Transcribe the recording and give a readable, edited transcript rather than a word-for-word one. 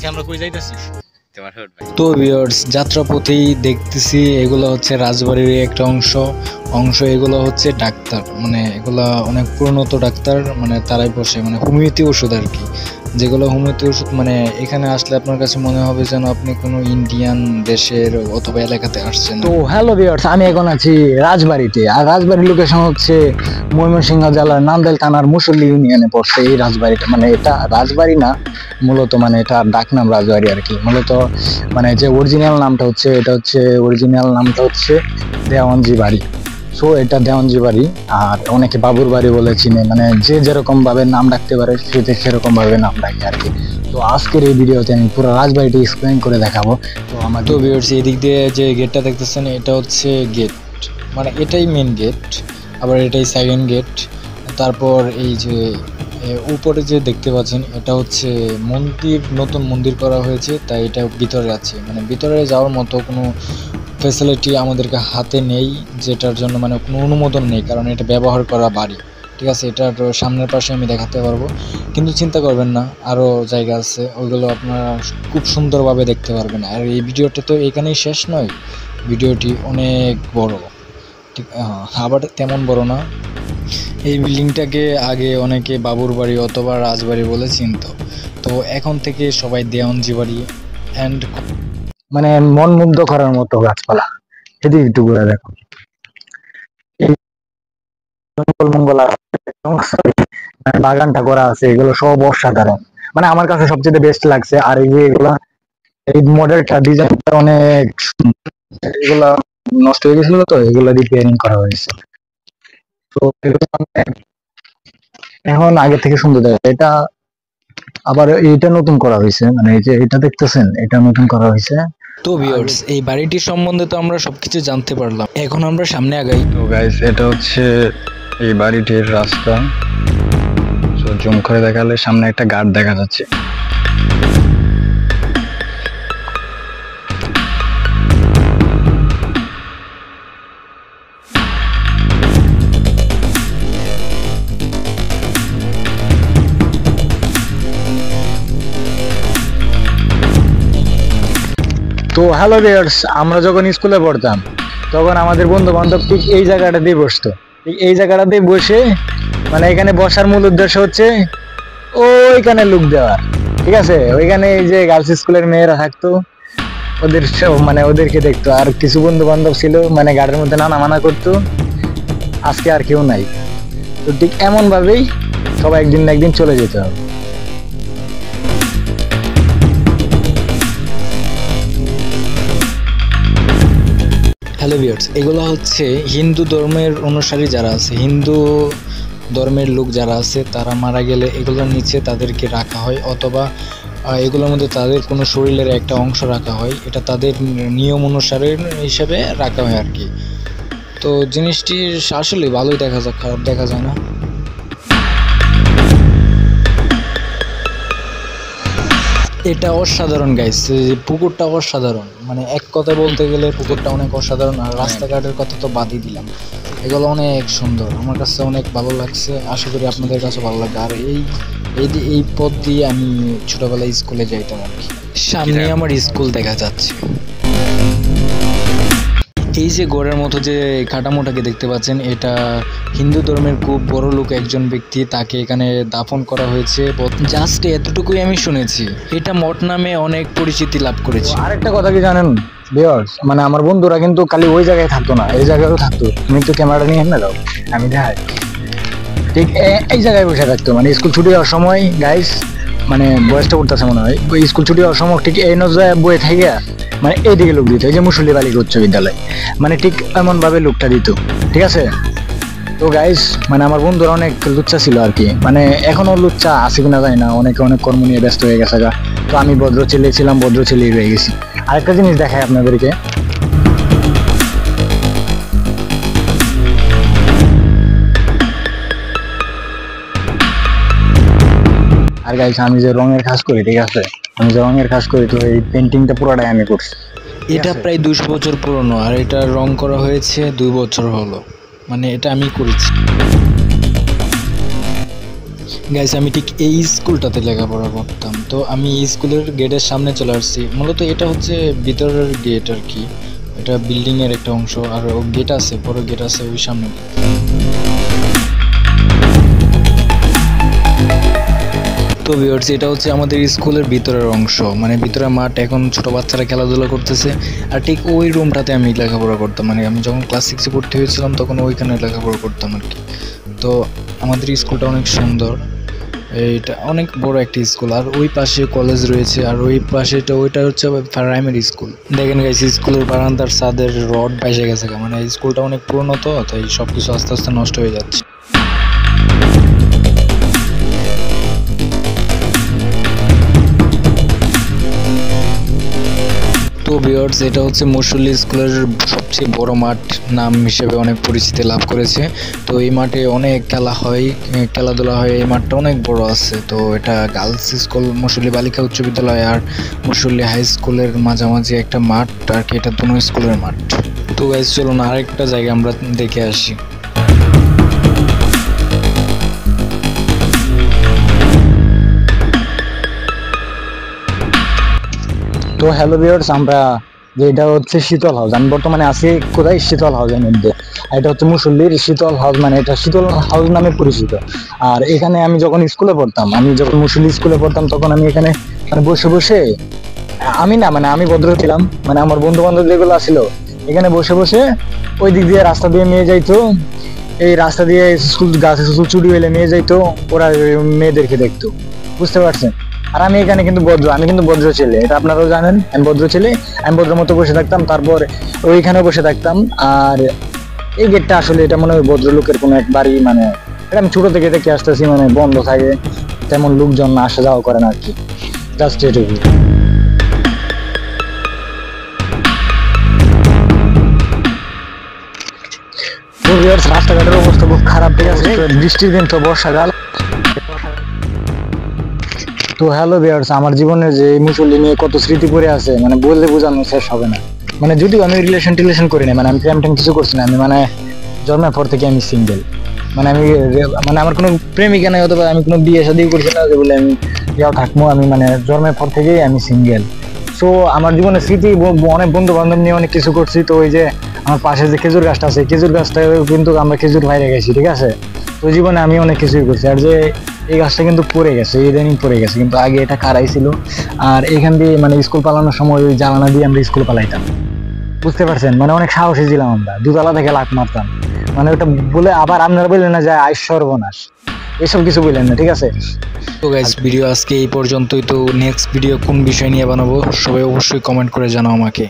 আজকে আমরা কই যাইতেছি তো ভিউয়ার্স, যাত্রাপথেই দেখতেছি এগুলো হচ্ছে রাজবাড়ির একটা অংশ এগুলো হচ্ছে ডাক্তার, মানে এগুলা অনেক পুরনো তো ডাক্তার, মানে তারাই বসে মানে হোমিওপ্যাথি ওষুধ আর কি, যেগুলো হোমিওপ্যাথি ওষুধ। মানে এখানে আসলে আপনার কাছে মনে হবে যেন আপনি কোনো ইন্ডিয়ান দেশের অথবা এলাকাতে আসছেন। তো হ্যালো ভিউয়ার্স, আমি এখন আছি রাজবাড়িতে, আর রাজবাড়ির লোকেশন হচ্ছে ময়মনসিংহ জেলার নান্দাইল থানার মুসল্লি ইউনিয়নে পড়ছে এই রাজবাড়িটা। মানে এটা রাজবাড়ি না মূলত, মানে এটা ডাকনাম রাজবাড়ি আর কি। মূলত মানে যে অরিজিনাল নামটা হচ্ছে, এটা হচ্ছে অরিজিনাল নামটা হচ্ছে দেওয়ানজি বাড়ি। সো এটা দেওয়ানজি বাড়ি, আর অনেকে বাবুর বাড়ি বলে চিনে, মানে যে যেরকম ভাবে নাম ডাকতে পারে সেরকম ভাবে নাম ডাকে আর কি। তো আজকের এই ভিডিওতে আমি পুরো রাজবাড়িটি এক্সপ্লেন করে দেখাবো। তো আমার তো ভিউয়ার্স, এদিক দিয়ে যে গেটটা দেখতেছেন এটা হচ্ছে গেট, মানে এটাই মেন গেট, আবার এটাই সেকেন্ড গেট। তারপর এই যে উপরে যে দেখতে পাচ্ছেন এটা হচ্ছে মন্দির, নতুন মন্দির করা হয়েছে, তাই এটা ভিতরে আছে। মানে ভিতরে যাওয়ার মতো কোনো ফ্যাসিলিটি আমাদেরকে হাতে নেই, যেটার জন্য মানে কোনো অনুমোদন নেই, কারণ এটা ব্যবহার করা বাড়ি। ঠিক আছে, এটার সামনের পাশে আমি দেখাতে পারবো, কিন্তু চিন্তা করবেন না, আরও জায়গা আছে, ওইগুলো আপনারা খুব সুন্দরভাবে দেখতে পারবেন। আর এই ভিডিওটা তো এখানেই শেষ নয়, ভিডিওটি অনেক বড়, ঠিক আবার তেমন বড় না। এই বিল্ডিংটাকে আগে অনেকে বাবুর বাড়ি অথবা রাজবাড়ি বলে চিনত, তো এখন থেকে সবাই দেওয়ানজি বাড়ি। অ্যান্ড মানে মন মুগ্ধ করার মতো গাছপালা, সেদিকে একটু ঘুরে দেখো। এই জঙ্গলমঙ্গল বাগানটা করা আছে, এগুলো সব অসাধারণ, মানে আমার কাছে সবচেয়ে বেস্ট লাগছে। আর এই যে এগুলা, এই মডেলটা ডিজাইনটা অনেক, এগুলা নষ্ট হয়ে গেছিল তো এগুলা রিপেয়ারিং করা হয়েছে। তো এখন আগে থেকে সুন্দর দেখা এটা, আবার এইটা নতুন করা হয়েছে, মানে এই যে এটা দেখতেছেন এটা নতুন করা হয়েছে। তো ভিউয়ার্স, এই বাড়িটির সম্বন্ধে তো আমরা সবকিছু জানতে পারলাম, এখন আমরা সামনে আগাই। তো গাইস, এটা হচ্ছে এই বাড়িটির রাস্তা। তো জুম করে দেখালে সামনে একটা গার্ড দেখা যাচ্ছে। তো হ্যালো ভিউয়ার্স, আমরা যখন স্কুলে পড়তাম তখন আমাদের বন্ধু বান্ধব ঠিক এই জায়গাটাতেই বসতো। ঠিক এই জায়গাটাতেই বসে, মানে এখানে বসার মূল উদ্দেশ্য হচ্ছে ওইখানে লুক দেওয়ার। ঠিক আছে, ওইখানে এই যে গার্লস স্কুলের মেয়েরা থাকতো, ওদের মানে ওদেরকে দেখতো। আর কিছু বন্ধু বান্ধব ছিল মানে গাড়ির মধ্যে নানা মানা করতো, আজকে আর কেউ নাই। তো ঠিক এমন ভাবেই সবাই একদিন না একদিন চলে যেতে হবে। হ্যালো ভিউয়ার্স, এগুলো হচ্ছে হিন্দু ধর্মের অনুসারী যারা আছে, হিন্দু ধর্মের লোক যারা আছে, তারা মারা গেলে এগুলোর নিচে তাদেরকে রাখা হয়, অথবা এগুলোর মধ্যে তাদের কোনো শরীরের একটা অংশ রাখা হয়, এটা তাদের নিয়ম অনুসারে হিসেবে রাখা হয় আর কি। তো জিনিসটি আসলে ভালোই দেখা যায়, খারাপ দেখা যায় না। এটা অসাধারণ গাইস, পুকুরটা অসাধারণ, মানে এক কথা বলতে গেলে পুকুরটা অনেক অসাধারণ। আর রাস্তাঘাটের কথা তো বাদই দিলাম, এগুলো অনেক সুন্দর, আমার কাছে অনেক ভালো লাগছে, আশা করি আপনাদের কাছে ভালো লাগবে। আর এই পথ দিয়ে আমি ছোটবেলায় স্কুলে যাইতাম আর কি, সামনে আমার স্কুল দেখা যাচ্ছে। এই যে গড়ের মতো যে কাঠামোটাকে দেখতে পাচ্ছেন, এটা হিন্দু ধর্মের খুব বড় লোক একজন ব্যক্তি, তাকে এখানে দাফন করা হয়েছে। জাস্ট এতটুকুই আমি শুনেছি, এটা মঠ নামে অনেক পরিচিতি লাভ করেছে। আরেকটা কথা কি জানেন ভিউয়ার্স, মানে আমার বন্ধুরা কিন্তু খালি ওই জায়গায় থাকতো না, এই জায়গায়ও থাকতো। তুমি তো ক্যামেরাটা নিয়ে না যাও, আমি দেখাই। ঠিক এই জায়গায় বসে থাকতো, মানে স্কুল ছুটি হওয়ার সময় গাইস, মানে বয়সটা উঠতেছে মনে হয়, স্কুল ছুটি হওয়ার সময় ঠিক এই নজরে বয়ে থেকে মানে এইদিকে লোক দিত, এই যে মুসল্লি বালিকা উচ্চ বিদ্যালয়, মানে ঠিক এমন ভাবে লোকটা দিত। ঠিক আছে, তো গাইস মানে আমার বন্ধুরা অনেক লুচ্চা ছিল আর কি, মানে এখনো লুচ্চা আছে কিনা জানি না, অনেকে অনেক কর্ম নিয়ে ব্যস্ত হয়ে গেছে গা। তো আমি ভদ্র ছেলে ছিলাম, ভদ্র ছেলেই রয়ে গেছি। আরেকটা জিনিস দেখাই আপনাদেরকে, আর গাইস আমি যে রঙের কাজ করি, ঠিক আছে, আমি যে রঙের কাজ করি, তো এই পেন্টিংটা পুরোটাই আমি করছি। এটা প্রায় 200 বছর পুরনো, আর এটা রং করা হয়েছে 2 বছর হলো, মানে এটা আমি করেছি। গাইস আমি ঠিক এই স্কুলটাতে লেখাপড়া করতাম। তো আমি এই স্কুলের গেটের সামনে চলে আসছি। মূলত এটা হচ্ছে ভিতরের গেট আর কি, এটা বিল্ডিং এর একটা অংশ, আর গেট আছে, বড় গেট আছে ওই সামনে। তো ভিউয়ার্স এটা হচ্ছে আমাদের স্কুলের ভিতরের অংশ, মানে ভিতরের মাঠ, এখন ছোট বাচ্চারা খেলাধুলা করতেছে। আর ঠিক ওই রুমটাতে আমি লেখাপড়া করতাম, মানে আমি যখন ক্লাস 6-এ ভর্তি হয়েছিলাম তখন ওইখানে লেখাপড়া করতাম আর কি। তো আমাদের স্কুলটা অনেক সুন্দর, এইটা অনেক বড় একটা স্কুল, আর ওই পাশে কলেজ রয়েছে, আর ওই পাশেটা ওইটা হচ্ছে প্রাইমারি স্কুল। দেখেন গাইস স্কুলের বারান্দার ছাদের রড পাইসে গেছে, মানে স্কুলটা অনেক পুরনো, তো তাই সবকিছু আস্তে আস্তে নষ্ট হয়ে যাচ্ছে। তো ভিউয়ার্স এটা হচ্ছে মুসল্লি স্কুলের সবচেয়ে বড় মাঠ, নাম হিসেবে অনেক পরিচিতি লাভ করেছে। তো এই মাঠে অনেক খেলা হয়, খেলাধুলা হয়, এই মাঠটা অনেক বড় আছে। তো এটা গার্লস স্কুল, মুসল্লি বালিকা উচ্চ বিদ্যালয় আর মুসল্লি হাই স্কুলের মাঝামাঝি একটা মাঠ আর কি, এটা দুটো স্কুলের মাঠ। তো গাইস চলুন আরেকটা জায়গা আমরা দেখে আসি। তো হ্যালো ভিউয়ার্স, আমরা যে এটা হচ্ছে শীতল হাউস, আমি বর্তমানে আছি কোথায়, শীতল হাউসের মধ্যে। এটা হচ্ছে মুসল্লির শীতল হাউস, মানে এটা শীতল হাউস নামে পরিচিত। আর এখানে আমি যখন স্কুলে পড়তাম, আমি যখন মুসল্লি স্কুলে পড়তাম তখন আমি এখানে মানে বসে বসে, আমি না মানে আমি ভদ্র ছিলাম, মানে আমার বন্ধু বান্ধব যেগুলো ছিল এখানে বসে বসে ওই দিক দিয়ে রাস্তা দিয়ে মেয়ে যাইতো, এই রাস্তা দিয়ে স্কুল গাছে স্কুল চুরি হইলে মেয়ে যাইতো, ওরা মেয়েদেরকে দেখতো, বুঝতে পারছেন। আর আমি এখানে কিন্তু ভদ্র, আমি কিন্তু ভদ্র ছেলে, এটা আপনারাও জানেন, আমি ভদ্র ছেলে, আমি ভদ্র মতো বসে থাকতাম, তারপর ওইখানে বসে থাকতাম। আর এই গেটটা আসলে এটা মনে হয় ভদ্রলোকের কোনো এক বাড়ি, মানে এটা আমি ছোট থেকে দেখে আসতেছি, মানে বন্ধ থাকে, তেমন লোকজন আসা যাওয়া করে না আর কি, জাস্ট এটুকু। রাস্তাঘাটের অবস্থা খুব খারাপ, ঠিক আছে, বৃষ্টির দিন তো, বর্ষাকাল। তো হ্যালো ভিউয়ার্স, আমার জীবনে যে মুসল্লি নিয়ে কত স্মৃতি পড়ে আছে, মানে বললে বোঝানো শেষ হবে না। মানে যদিও আমি রিলেশন করি না, মানে আমি প্রেম টেম কিছু করছি না, আমি মানে জন্মের পর থেকে আমি সিঙ্গেল, মানে আমি মানে আমার কোনো প্রেমিকা নাই, অথবা আমি কোনো বিয়ে শাদী করছি না যে বলে আমি ইয়াও থাকবো, আমি মানে জন্মের পর থেকেই আমি সিঙ্গেল। সো আমার জীবনে স্মৃতি, অনেক বন্ধু বান্ধব নিয়ে অনেক কিছু করছি। তো ওই যে আমার পাশে যে খেজুর গাছটা আছে, খেজুর গাছটা কিন্তু আমরা খেজুর বাইরে গেছি, ঠিক আছে। তো জীবনে আমি অনেক কিছুই করছি। আর যে এই গাছটা কিন্তু পড়ে গেছে, ইদানিং পড়ে গেছে, কিন্তু আগে এটা কারাই ছিল। আর এখান দিয়ে মানে স্কুল পালানোর সময় ওই জ্বালানা দিয়ে আমরা স্কুল পালাইতাম, বুঝতে পারছেন, মানে অনেক সাহসী ছিলাম আমরা, দুতলা থেকে লাফ মারতাম, মানে ওটা বলে আবার আপনারা বললেন না যে আয় সর্বনাশ, এসব কিছু বললেন না, ঠিক আছে। তো গাইস ভিডিও আজকে এই পর্যন্তই। তো নেক্সট ভিডিও কোন বিষয় নিয়ে বানাবো সবাই অবশ্যই কমেন্ট করে জানাও আমাকে।